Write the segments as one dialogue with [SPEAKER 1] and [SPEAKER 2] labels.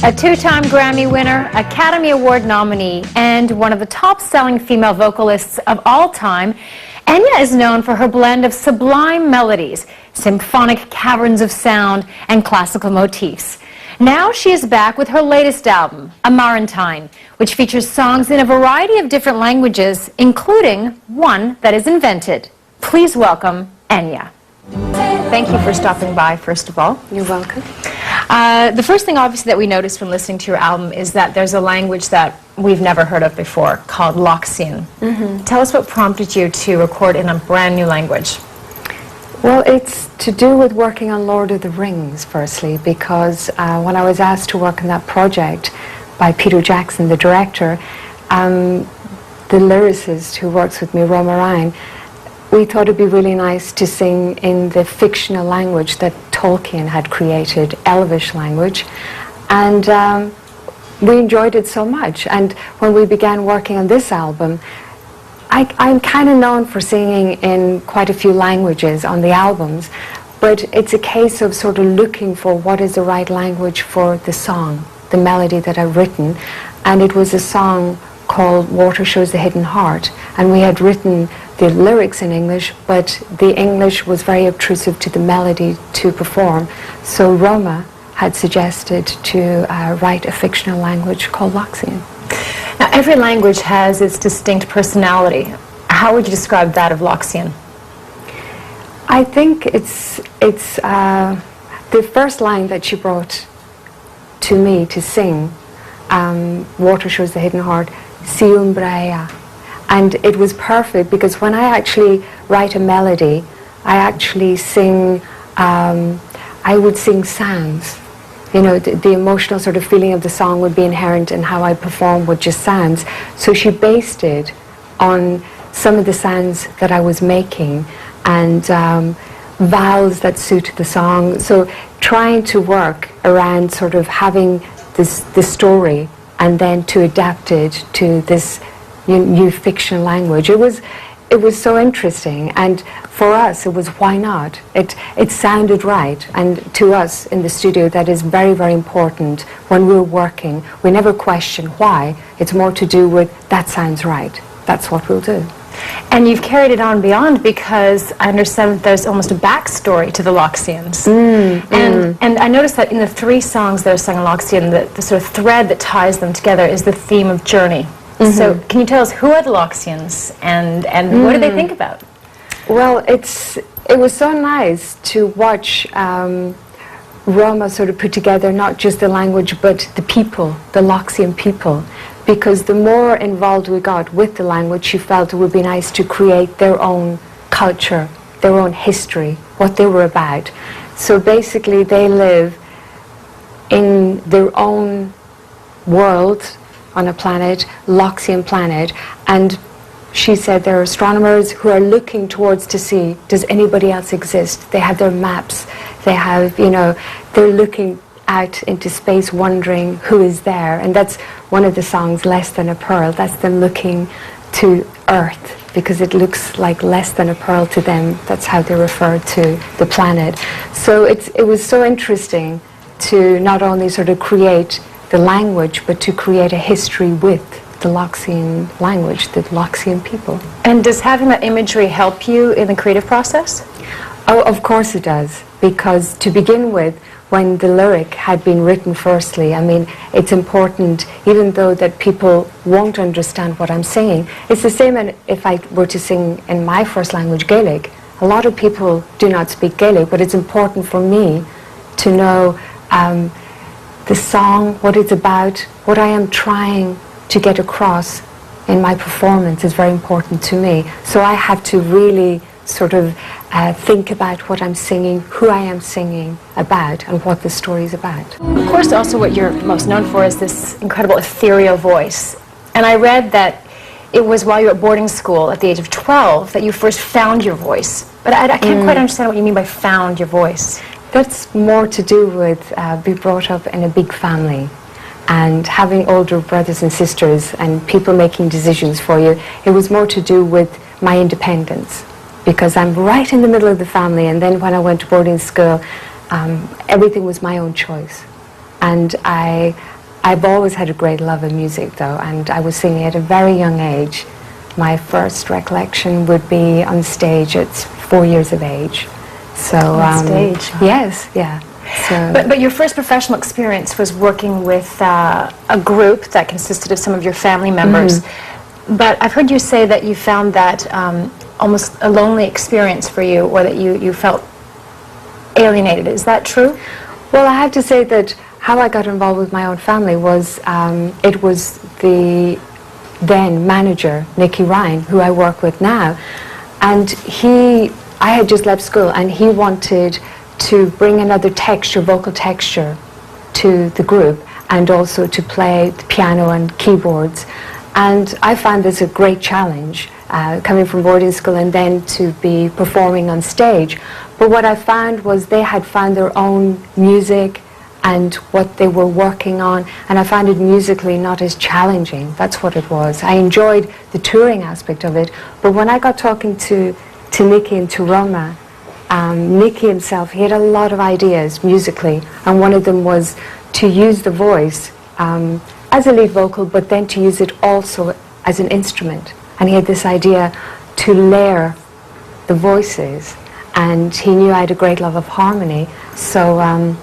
[SPEAKER 1] A two-time Grammy winner, Academy Award nominee, and one of the top-selling female vocalists of all time, Enya is known for her blend of sublime melodies, symphonic caverns of sound, and classical motifs. Now she is back with her latest album, Amarantine, which features songs in a variety of different languages, including one that is invented. Please welcome Enya. Thank you for stopping by, first of all.
[SPEAKER 2] You're welcome.
[SPEAKER 1] The first thing, obviously, that we noticed when listening to your album is that there's a language that we've never heard of before called Lexian. Tell us what prompted you to record in a brand new language.
[SPEAKER 2] Well, it's to do with working on Lord of the Rings, firstly, because when I was asked to work on that project by Peter Jackson, the director, the lyricist who works with me, Roma Ryan, we thought it'd be really nice to sing in the fictional language that Tolkien had created, Elvish language, and we enjoyed it so much. And when we began working on this album, I'm kind of known for singing in quite a few languages on the albums, but it's a case of sort of looking for what is the right language for the song, the melody that I've written. And it was a song called Water Shows the Hidden Heart, and we had written the lyrics in English, but the English was very obtrusive to the melody to perform. So Roma had suggested to write a fictional language called Lexian.
[SPEAKER 1] Now, every language has its distinct personality. How would you describe that of Lexian?
[SPEAKER 2] I think it's the first line that she brought to me to sing, Water Shows the Hidden Heart, Si Umbrea. And it was perfect because when I actually write a melody, I actually sing, I would sing sounds. You know, the emotional sort of feeling of the song would be inherent in how I perform with just sounds. So she based it on some of the sounds that I was making and vowels that suit the song. So trying to work around sort of having this story and then to adapt it to this new fiction language. It was so interesting, and for us it was why not? It sounded right, and to us in the studio that is very, very important. When we're working, we never question why. It's more to do with that sounds right. That's what we'll do.
[SPEAKER 1] And you've carried it on beyond, because I understand that there's almost a backstory to the Lexians. And I noticed that in the 3 songs that are sung in Lexian, the sort of thread that ties them together is the theme of journey. So can you tell us who are the Lexians and what do they think about?
[SPEAKER 2] Well, it was so nice to watch Roma sort of put together not just the language but the people, the Lexian people, because the more involved we got with the language, she felt it would be nice to create their own culture, their own history, what they were about. So basically they live in their own world on a planet, Lexian planet, and she said there are astronomers who are looking towards to see, does anybody else exist? They have their maps, they have, you know, they're looking out into space wondering who is there, and that's one of the songs, Less Than a Pearl. That's them looking to Earth because it looks like less than a pearl to them. That's how they refer to the planet. So it was so interesting to not only sort of create the language, but to create a history with the Lexian language, the Lexian people.
[SPEAKER 1] And does having that imagery help you in the creative process?
[SPEAKER 2] Oh, of course it does, because to begin with, when the lyric had been written firstly, I mean, it's important, even though that people won't understand what I'm singing. It's the same if I were to sing in my first language, Gaelic. A lot of people do not speak Gaelic, but it's important for me to know the song, what it's about, what I am trying to get across in my performance is very important to me. So I have to really sort of think about what I'm singing, who I am singing about, and what the story is about.
[SPEAKER 1] Of course, also what you're most known for is this incredible ethereal voice. And I read that it was while you were at boarding school at the age of 12 that you first found your voice. But I can't quite understand what you mean by found your voice.
[SPEAKER 2] That's more to do with being brought up in a big family and having older brothers and sisters and people making decisions for you. It was more to do with my independence, because I'm right in the middle of the family, and then when I went to boarding school, everything was my own choice. And I I've always had a great love of music, though, and I was singing at a very young age. My first recollection would be on stage at 4 years of age. So
[SPEAKER 1] on stage? Huh?
[SPEAKER 2] Yes, yeah. So,
[SPEAKER 1] but your first professional experience was working with a group that consisted of some of your family members. But I've heard you say that you found that almost a lonely experience for you, or that you felt alienated. Is that true?
[SPEAKER 2] Well, I have to say that how I got involved with my own family was, it was the then manager, Nicky Ryan, who I work with now, and I had just left school, and he wanted to bring another texture, vocal texture, to the group, and also to play the piano and keyboards. And I found this a great challenge, coming from boarding school and then to be performing on stage. But what I found was they had found their own music and what they were working on, and I found it musically not as challenging. That's what it was. I enjoyed the touring aspect of it, but when I got talking to Nicky and to Roma, Nicky himself, he had a lot of ideas musically, and one of them was to use the voice as a lead vocal, but then to use it also as an instrument. And he had this idea to layer the voices, and he knew I had a great love of harmony. So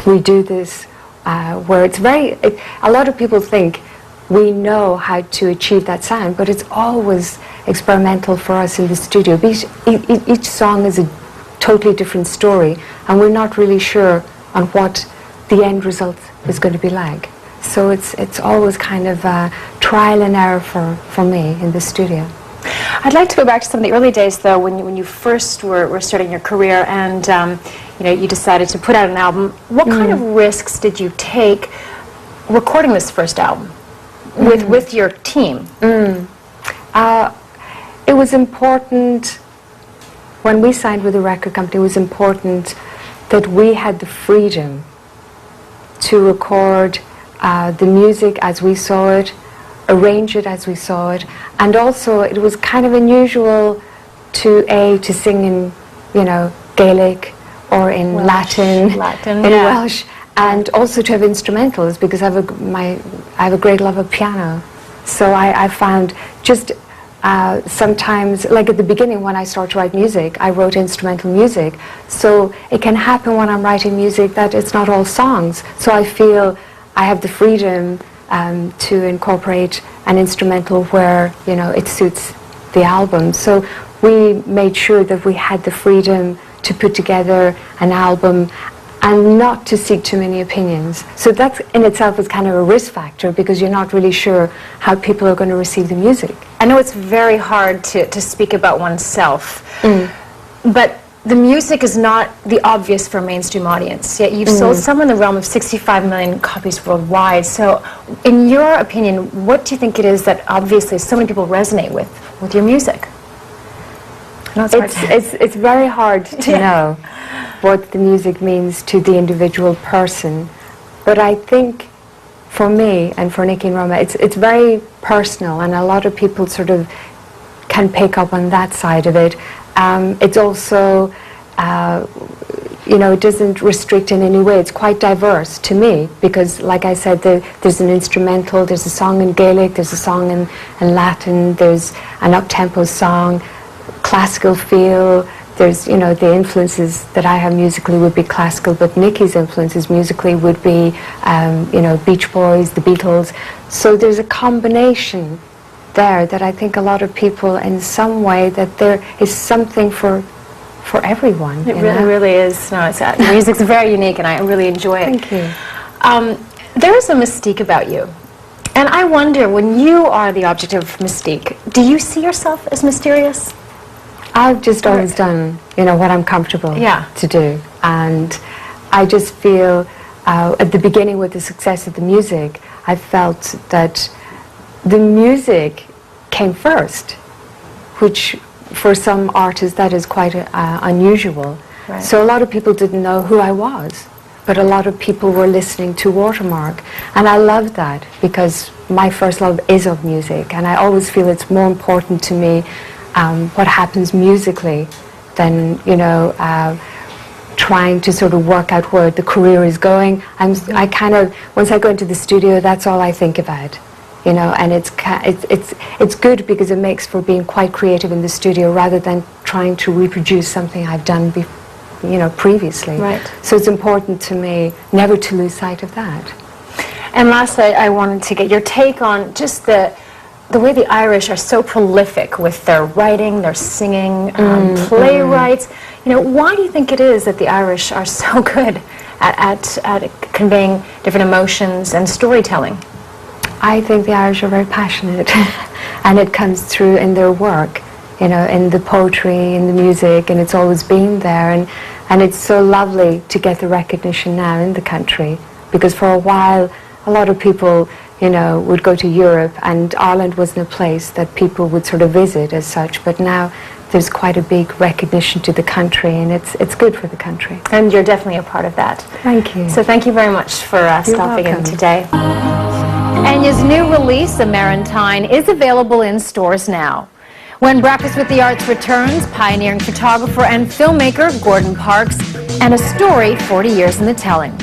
[SPEAKER 2] we do this where it's a lot of people think we know how to achieve that sound, but it's always experimental for us in the studio. Each song is a totally different story, and we're not really sure on what the end result is going to be like. So it's always kind of trial and error for me in the studio.
[SPEAKER 1] I'd like to go back to some of the early days, though, when you first were starting your career, and you decided to put out an album. What kind of risks did you take recording this first album with your team?
[SPEAKER 2] It was important, when we signed with the record company, it was important that we had the freedom to record the music as we saw it, arrange it as we saw it, and also it was kind of unusual to sing in, Gaelic or in
[SPEAKER 1] Welsh,
[SPEAKER 2] Latin, in Welsh, and also to have instrumentals, because I have a great love of piano. So I found just sometimes, like at the beginning when I started to write music, I wrote instrumental music. So it can happen when I'm writing music that it's not all songs. So I feel I have the freedom to incorporate an instrumental where, it suits the album. So we made sure that we had the freedom to put together an album and not to seek too many opinions. So that in itself is kind of a risk factor, because you're not really sure how people are going to receive the music.
[SPEAKER 1] I know it's very hard to speak about oneself, but the music is not the obvious for a mainstream audience, yet you've sold somewhere in the realm of 65 million copies worldwide. So in your opinion, what do you think it is that obviously so many people resonate with your music? I know
[SPEAKER 2] it's very hard to know what the music means to the individual person, but I think for me and for Nicky and Roma, it's very personal, and a lot of people sort of can pick up on that side of it. It's also, it doesn't restrict in any way. It's quite diverse to me, because like I said, there's an instrumental, there's a song in Gaelic, there's a song in Latin, there's an up-tempo song, classical feel. There's, the influences that I have musically would be classical, but Nicky's influences musically would be, Beach Boys, the Beatles. So there's a combination there that I think a lot of people, in some way, that there is something for everyone.
[SPEAKER 1] It really is. No, music's very unique, and I really enjoy it.
[SPEAKER 2] Thank you.
[SPEAKER 1] There is a mystique about you, and I wonder, when you are the object of mystique, do you see yourself as mysterious?
[SPEAKER 2] I've just always done, what I'm comfortable to do. And I just feel, at the beginning with the success of the music, I felt that the music came first, which for some artists that is quite unusual.
[SPEAKER 1] Right.
[SPEAKER 2] So a lot of people didn't know who I was, but a lot of people were listening to Watermark. And I love that, because my first love is of music, and I always feel it's more important to me what happens musically than, trying to sort of work out where the career is going. I kind of, once I go into the studio, that's all I think about, you know, and it's good because it makes for being quite creative in the studio rather than trying to reproduce something I've done previously.
[SPEAKER 1] Right.
[SPEAKER 2] So it's important to me never to lose sight of that.
[SPEAKER 1] And lastly, I wanted to get your take on just the way the Irish are so prolific with their writing, their singing, playwrights. You know, why do you think it is that the Irish are so good at conveying different emotions and storytelling?
[SPEAKER 2] I think the Irish are very passionate, and it comes through in their work, you know, in the poetry, in the music, and it's always been there. And it's so lovely to get the recognition now in the country, because for a while, a lot of people, you know, would go to Europe, and Ireland wasn't a place that people would sort of visit as such, but now there's quite a big recognition to the country, and it's good for the country.
[SPEAKER 1] And you're definitely a part of that.
[SPEAKER 2] Thank you.
[SPEAKER 1] So thank you very much for stopping in
[SPEAKER 2] welcome.
[SPEAKER 1] today. Enya's new release, A Marantine, is available in stores now. When Breakfast with the Arts returns, pioneering photographer and filmmaker Gordon Parks, and a story 40 years in the telling.